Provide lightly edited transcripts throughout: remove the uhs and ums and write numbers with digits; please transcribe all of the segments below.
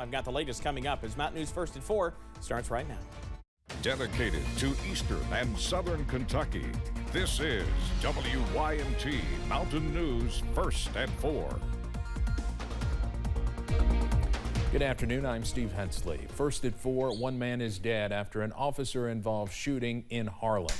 I've got the latest coming up as Mountain News First at 4 starts right now. Dedicated to Eastern and Southern Kentucky, this is WYMT Mountain News First at 4. Good afternoon, I'm Steve Hensley. First at 4, one man is dead after an officer-involved shooting in Harlan.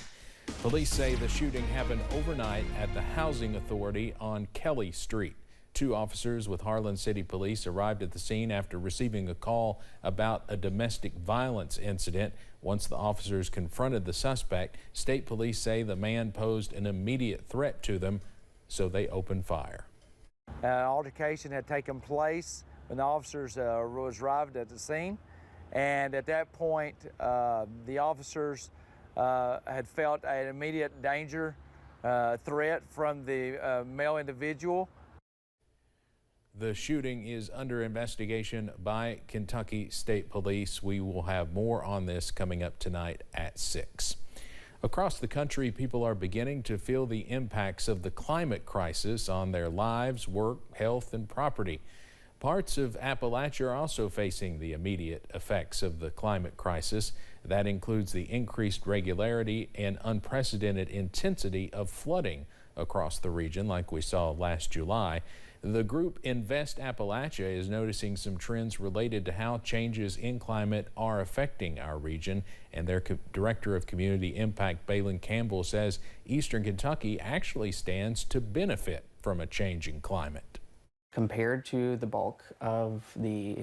Police say the shooting happened overnight at the Housing Authority on Kelly Street. 2 officers with Harlan City Police arrived at the scene after receiving a call about a domestic violence incident. Once the officers confronted the suspect, state police say the man posed an immediate threat to them, so they opened fire. An altercation had taken place when the officers arrived at the scene, and at that point the officers had felt an immediate danger threat from the male individual. The shooting is under investigation by Kentucky State Police. We will have more on this coming up tonight at 6. Across the country, people are beginning to feel the impacts of the climate crisis on their lives, work, health, and property. Parts of Appalachia are also facing the immediate effects of the climate crisis. That includes the increased regularity and unprecedented intensity of flooding across the region like we saw last July. The group Invest Appalachia is noticing some trends related to how changes in climate are affecting our region, and their Director of Community Impact, Balin Campbell, says Eastern Kentucky actually stands to benefit from a changing climate. Compared to the bulk of the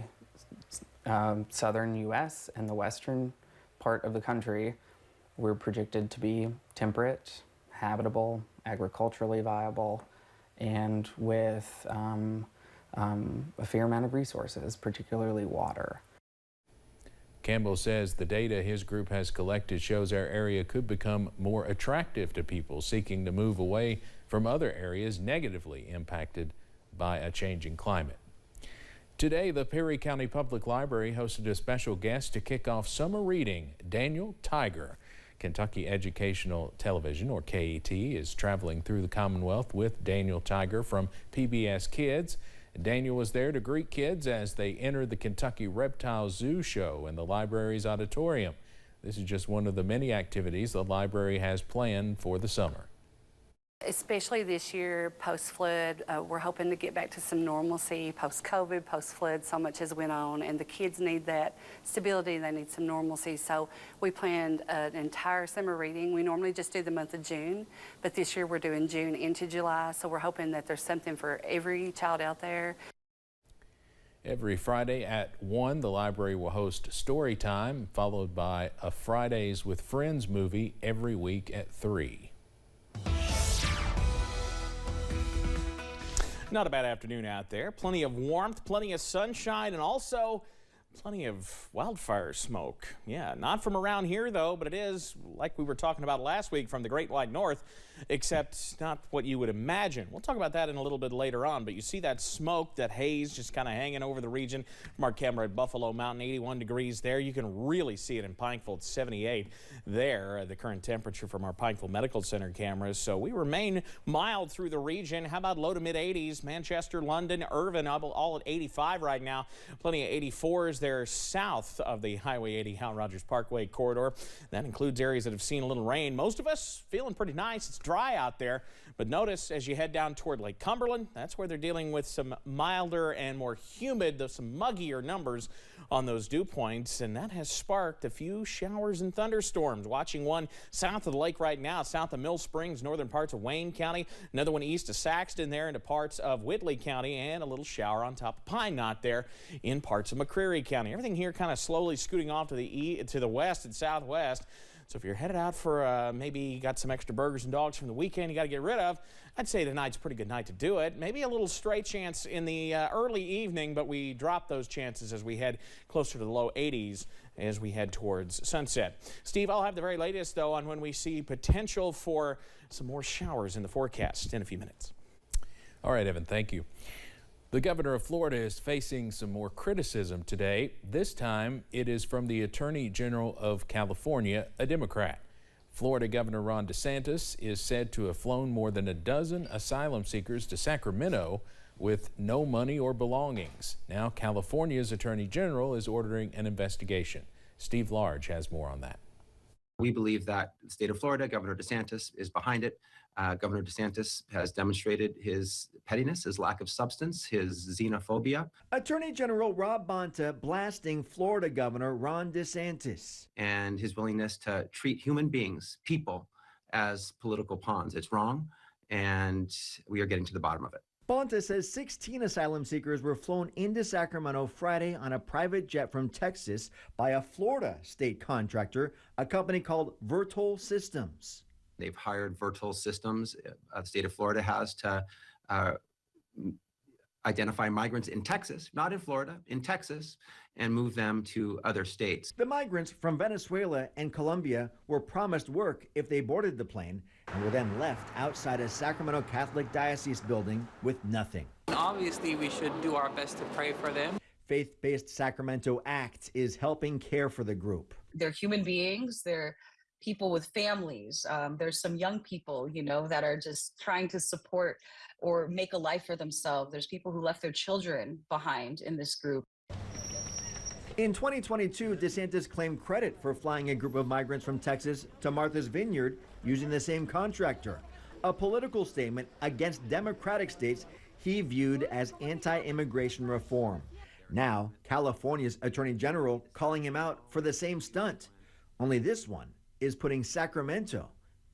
southern U.S. and the western part of the country, we're projected to be temperate, habitable, agriculturally viable, and with a fair amount of resources, particularly water. Campbell says the data his group has collected shows our area could become more attractive to people seeking to move away from other areas negatively impacted by a changing climate. Today, the Perry County Public Library hosted a special guest to kick off summer reading. Daniel Tiger. Kentucky Educational Television, or KET, is traveling through the Commonwealth with Daniel Tiger from PBS Kids. Daniel was there to greet kids as they entered the Kentucky Reptile Zoo show in the library's auditorium. This is just one of the many activities the library has planned for the summer. Especially this year, post-flood, we're hoping to get back to some normalcy. Post-COVID, post-flood, so much has went on, and the kids need that stability. They need some normalcy. So we planned an entire summer reading. We normally just do the month of June, but this year we're doing June into July. So we're hoping that there's something for every child out there. Every Friday at 1, the library will host Story Time, followed by a Fridays with Friends movie every week at 3. Not a bad afternoon out there. Plenty of warmth, plenty of sunshine, and also plenty of wildfire smoke. Yeah, not from around here though, but it is, like we were talking about last week, from the Great White North, except not what you would imagine. We'll talk about that in a little bit later on, but you see that smoke, that haze just kind of hanging over the region from our camera at Buffalo Mountain, 81 degrees there. You can really see it in Pikeville at 78 there, the current temperature from our Pikeville Medical Center cameras. So we remain mild through the region. How about low to mid 80s? Manchester, London, Irvin, all at 85 right now. Plenty of 84s there south of the Highway 80 Hal Rogers Parkway corridor. That includes areas that have seen a little rain. Most of us feeling pretty nice. It's dry out there, but notice as you head down toward Lake Cumberland, that's where they're dealing with some milder and more humid, some muggier numbers on those dew points, and that has sparked a few showers and thunderstorms. Watching one south of the lake right now, south of Mill Springs, northern parts of Wayne County, another one east of Saxton there into parts of Whitley County, and a little shower on top of Pine Knot there in parts of McCreary County. Everything here kind of slowly scooting off to the west and southwest. So if you're headed out for maybe got some extra burgers and dogs from the weekend you got to get rid of, I'd say tonight's a pretty good night to do it. Maybe a little stray chance in the early evening, but we drop those chances as we head closer to the low 80s as we head towards sunset. Steve, I'll have the very latest, though, on when we see potential for some more showers in the forecast in a few minutes. All right, Evan, thank you. The governor of Florida is facing some more criticism today. This time, it is from the Attorney General of California, a Democrat. Florida Governor Ron DeSantis is said to have flown more than a dozen asylum seekers to Sacramento with no money or belongings. Now California's Attorney General is ordering an investigation. Steve Large has more on that. We believe that the state of Florida, Governor DeSantis is behind it. Governor DeSantis has demonstrated his pettiness, his lack of substance, his xenophobia. Attorney General Rob Bonta blasting Florida Governor Ron DeSantis. And his willingness to treat human beings, people, as political pawns. It's wrong, and we are getting to the bottom of it. Bonta says 16 asylum seekers were flown into Sacramento Friday on a private jet from Texas by a Florida state contractor, a company called Vertol Systems. They've hired Vertol Systems, the state of Florida has, to identify migrants in Texas, not in Florida, in Texas, and move them to other states. The migrants from Venezuela and Colombia were promised work if they boarded the plane and were then left outside a Sacramento Catholic Diocese building with nothing. Obviously, we should do our best to pray for them. Faith-based Sacramento ACT is helping care for the group. They're human beings. They're people with families. There's some young people, that are just trying to support or make a life for themselves. There's people who left their children behind in this group. In 2022, DeSantis claimed credit for flying a group of migrants from Texas to Martha's Vineyard using the same contractor, a political statement against Democratic states he viewed as anti-immigration reform. Now, California's Attorney General calling him out for the same stunt, only this one is putting Sacramento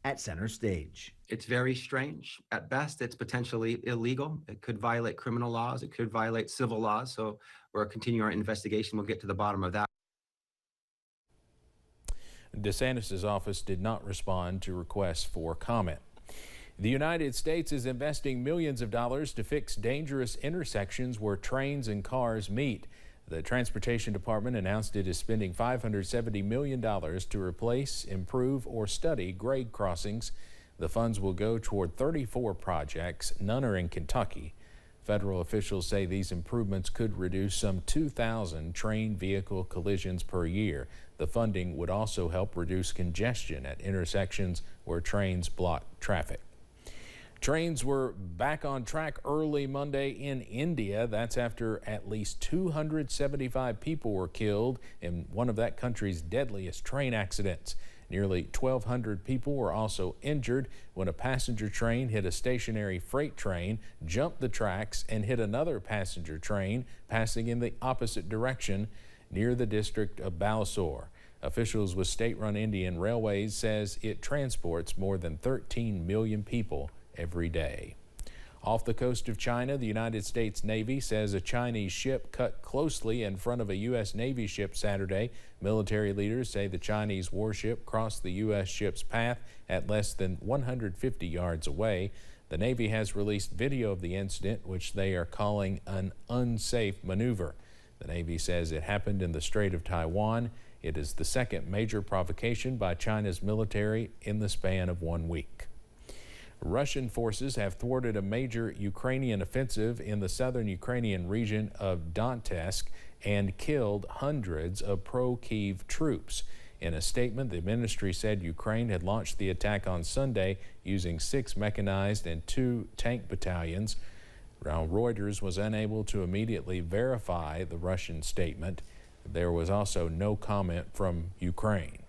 at center stage. It's very strange. At best, it's potentially illegal. It could violate criminal laws. It could violate civil laws. So we're continuing our investigation. We'll get to the bottom of that. DeSantis' office did not respond to requests for comment. The United States is investing millions of dollars to fix dangerous intersections where trains and cars meet. The Transportation Department announced it is spending $570 million to replace, improve, or study grade crossings. The funds will go toward 34 projects. None are in Kentucky. Federal officials say these improvements could reduce some 2,000 train vehicle collisions per year. The funding would also help reduce congestion at intersections where trains block traffic. Trains were back on track early Monday in India. That's after at least 275 people were killed in one of that country's deadliest train accidents. Nearly 1,200 people were also injured when a passenger train hit a stationary freight train, jumped the tracks, and hit another passenger train passing in the opposite direction near the district of Balasore. Officials with state-run Indian Railways says it transports more than 13 million people every day. Off the coast of China, the United States Navy says a Chinese ship cut closely in front of a U.S. Navy ship Saturday. Military leaders say the Chinese warship crossed the U.S. ship's path at less than 150 yards away. The Navy has released video of the incident, which they are calling an unsafe maneuver. The Navy says it happened in the Strait of Taiwan. It is the second major provocation by China's military in the span of 1 week. Russian forces have thwarted a major Ukrainian offensive in the southern Ukrainian region of Donetsk and killed hundreds of pro-Kyiv troops. In a statement, the ministry said Ukraine had launched the attack on Sunday using 6 mechanized and 2 tank battalions. Reuters was unable to immediately verify the Russian statement. There was also no comment from Ukraine.